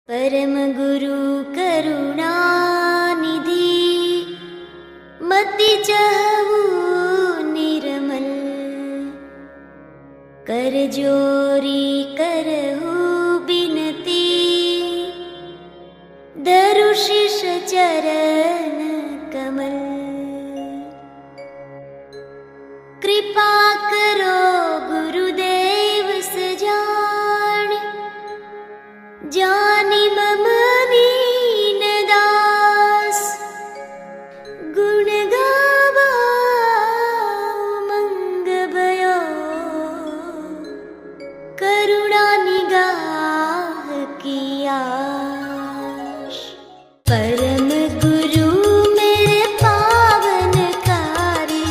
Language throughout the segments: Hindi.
परम गुरु करुणा निधि, मति चाहू निर्मल। कर जोरी करहु बिनती, धरु शीश चरण कमल। कृपा करो गुरुदेव सजान, जानी मम दीन दास। गुण गावा उमंग भयो, करुणा निगाह की आश। परम गुरु मेरे पावनकारी,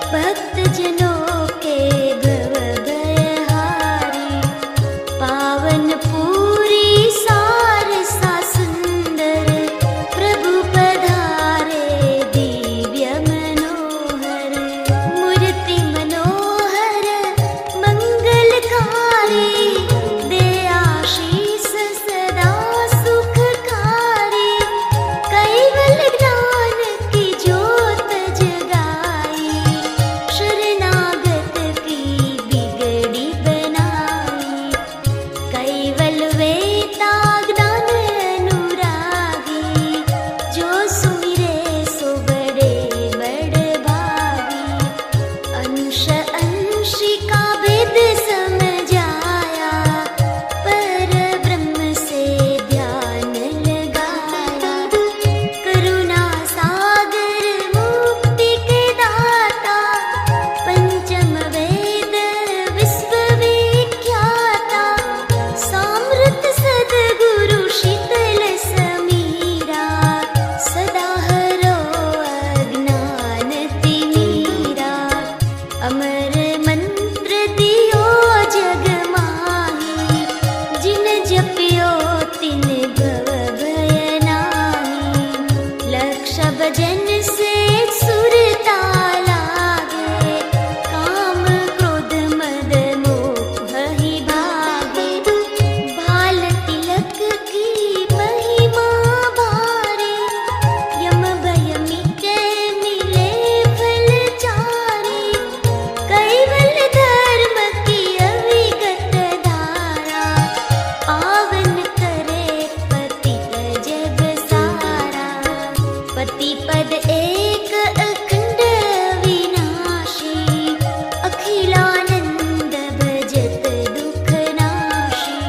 भक्त जनों के भव भयहारी। पावन पूरी सारसा सुंदर, प्रभु पधारे दिव्य मनोहर। मूर्ति मनोहर मंगलकारी, दे आशीष सदा सुखकारी। कैवल ज्ञान की ज्योत जगाई, शरणागत की बिगड़ी बनाई। कैवल वेता ज्ञान अनुरागी, जो सुमिरे सो बड़े बड़ भागी। अंश अंशिका भेद समझाया, पर ब्रह्म से ध्यान लगाया। करुणा सागर मुक्ति के दाता, पंचम वेद विश्व विख्याता। सामृत सद्गुरु शीतल समीरा, सदा हरो अज्ञान तिमीरा। अमर मंत्र दियो जग माही, जिन जपियो तिन भव भय नाही। लक्ष भजन से सुरता लागे, काम क्रोध मद मोह ही भागे। भाल तिलक की महिमा भारी, यम भय मिटे मिले फल चारी। कैवल धर्म की अविगत धारा, पावन करे पतित जग सारा। पति पद एक अखंड विनाशी, अखिलानंद भजत दुख नाशी।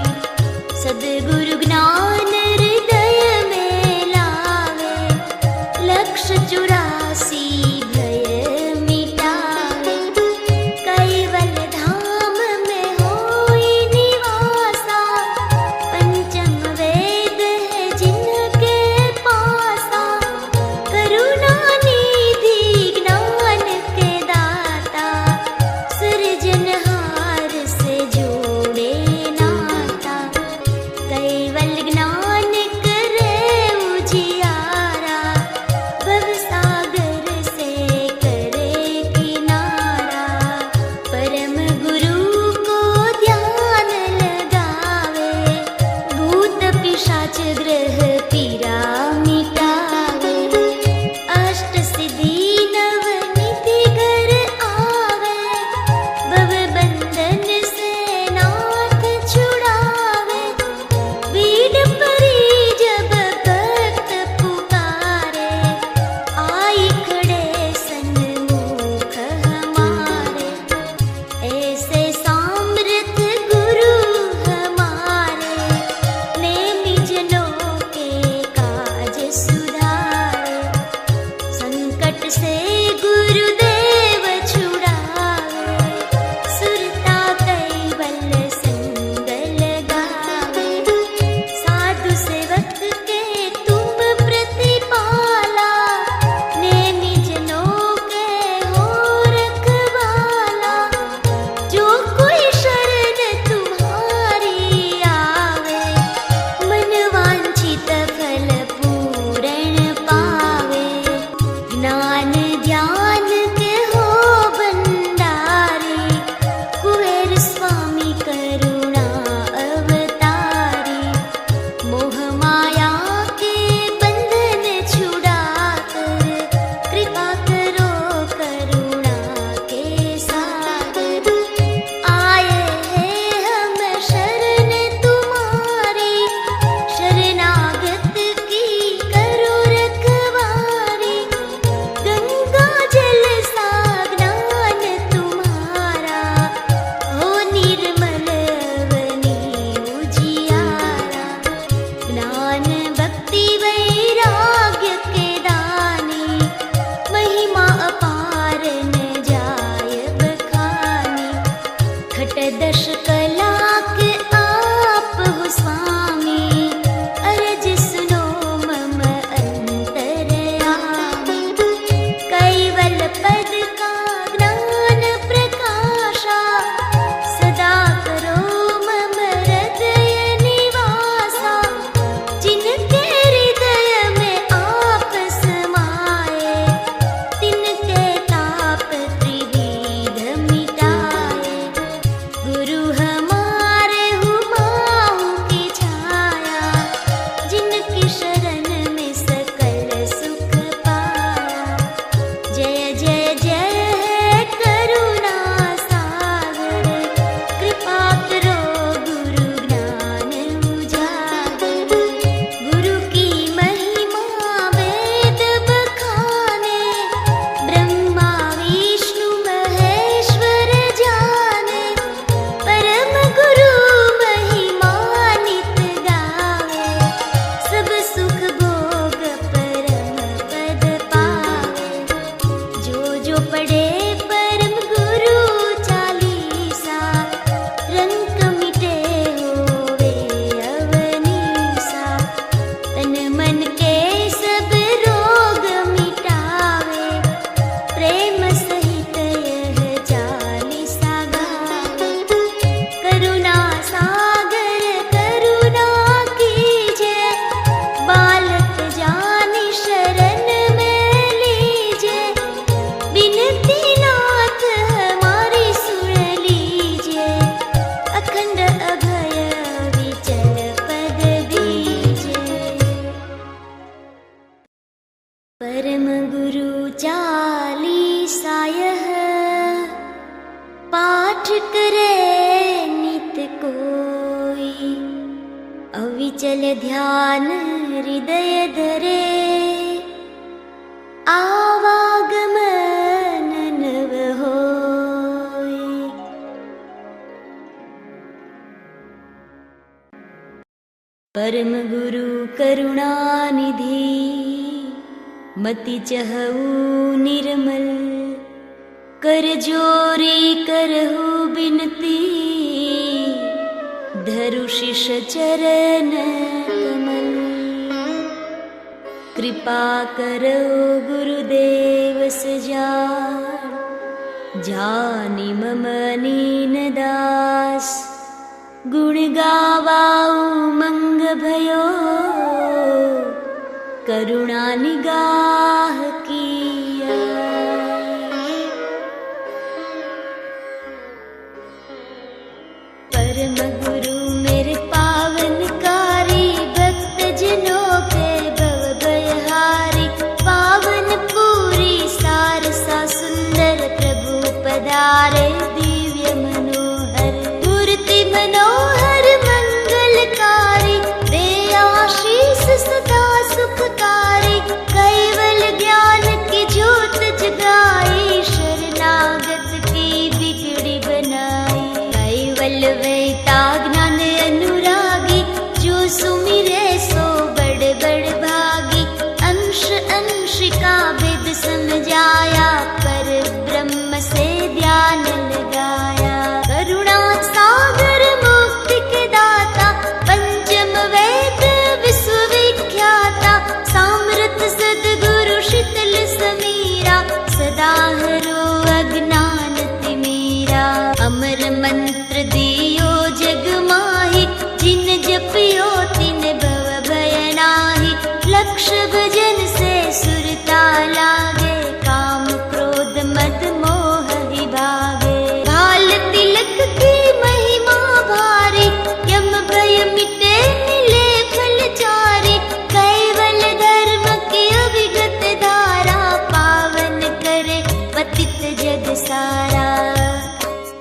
सद्गुरु ज्ञान हृदय में लावे, लक्ष्य 84 भय मिटावे। कैवल धाम में होई निवासा, पंचम वेद है जिनके पासा। करुणा निधि ज्ञान के दाता, सृजनहार से जोड़े नाता। कैवल ज्ञान करे उजियारा, भवसागर से करे किनारा। परम गुरु को ध्यान लगावे, भूत पिशाच ग्रह पीरा मिटावे। अष्ट सिद्धि नवनिधि घर आवे, भव बंधन से नाथ छुड़ावे। बीड़ परी जब भक्त पुकारे, आई खड़े सन्मुख हमारे। ऐसे सामर्थ गुरु हमारे, नेमि जनों के ध्यान हृदय धरे, आवागमन नव होय। परम गुरु करुणानिधि, मति चहु निर्मल, कर जोरी करहु बिनती, धरु शिष चरण कमल। कृपा करो गुरुदेव सजान, जानि मम नीन दास, गुण गावाऊ मंग भयो, करुणा निगाह किया। परम गुरु मेरे पावनकारी, भक्त जनों के भव भयहारी, पावन पूरी सारसा सुंदर, प्रभु पधारे दिव्य मनोहर। मूर्ति मनोहर मंगलकारी, दे आशीष सदा सुखकारी, कैवल ज्ञान की ज्योत जगाई, शरणागत की बिगड़ी बनाई। कैवल वेता ज्ञान अनुरागी, जो सुमिरे सो बड़ बड़ भागी। अंश अंश का भेद समझाया, पर ब्रह्म से ध्यान लगाया। करुणा सागर मुक्ति के दाता, पंचम वेद विश्वविख्याता, सामर्थ सद्गुरु शीतल समीरा, सदा हरो अज्ञान तिमीरा। अमर मंत्र दियो जग माही, जिन जपियो तिन भव भय नाही। लक्ष्य भजन से सुरता लागे, काम क्रोध मद मोह ही भागे। भाल तिलक की महिमा भारी, यम भय मिटे मिले फल चारी। कैवल धर्म की अविगत धारा, पावन करे पतित जग सारा।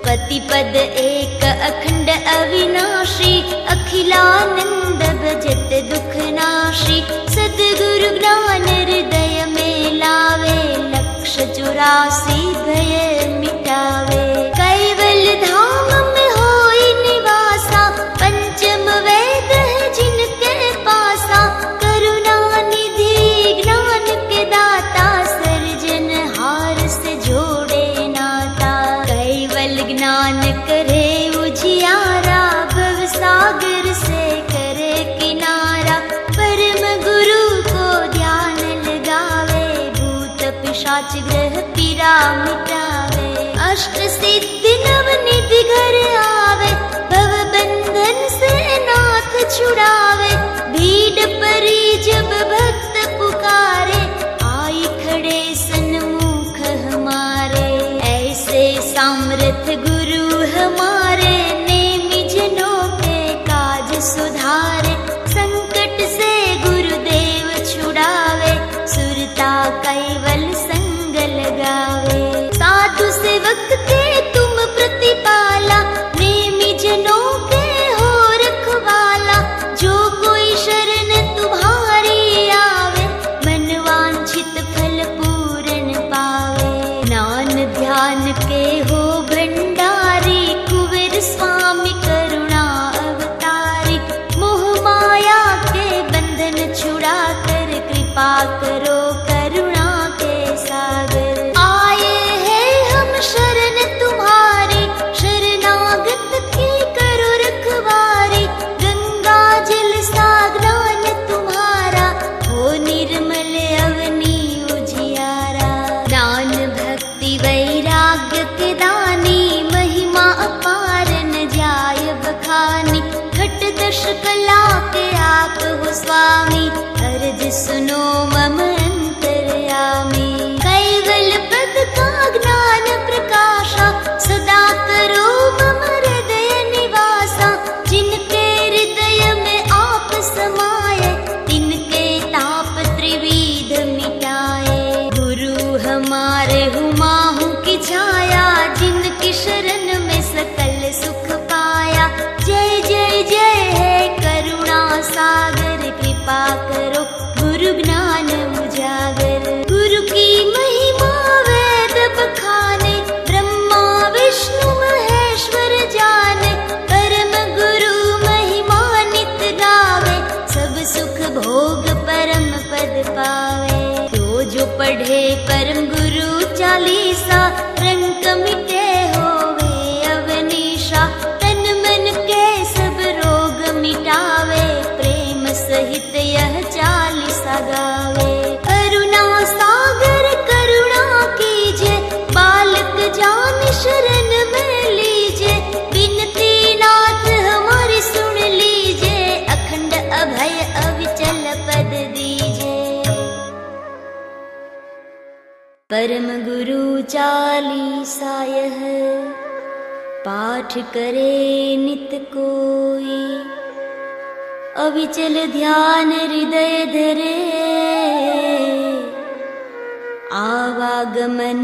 पति पद एक अखंड अविनाशी, अखिलानंद भजत दुख नाशी। सद्गुरु ज्ञान हृदय में लावे, लक्ष्य 84 भय मिटावे। कैवल धाम में होई निवासा, पंचम वेद है जिनके पासा। करुणा निधि ज्ञान के दाता, सर्जन हार से जोड़े नाता। कैवल ज्ञान करे उजियारा, भव सागर से करे किनारा। परम गुरु को ध्यान लगावे, भूत पिशाच ग्रह पीरा मिटावे। अष्ट सिद्धि नवनिधि घर आवे, भव बंधन से नाथ छुड़ावे। भीड़ परी जब भक्त पुकारे, आई खड़े सन्मुख हमारे। ऐसे सामर्थ गुरु हमारे, नेमि जनों के काज सुधारे। संकट से गुरुदेव छुड़ावे, सुरता कैवल संग लगावे। साधु सेवक के तुम प्रतिपाला, ने कृपा करो, गुरु ज्ञान उजागर। गुरु की महिमा वेद बखाने, ब्रह्मा विष्णु महेश्वर जाने। परम गुरु महिमा नित गावे, सब सुख भोग परम पद पावे। जो पढ़े परम गुरु चालीसा, रंग मिटे होवे अवनीशा। तन मन के सब रोग मिटावे, प्रेम सहित यह चालीसा गावे। करुणा सागर करुणा कीजे, बालक जान शरण में लीजे। बिनती नाथ हमारी सुन लीजे, अखंड अभय अविचल पद दीजे। परम गुरु चालीसा यह, पाठ करे नित कोई। अविचल ध्यान हृदय धरे, आवागमन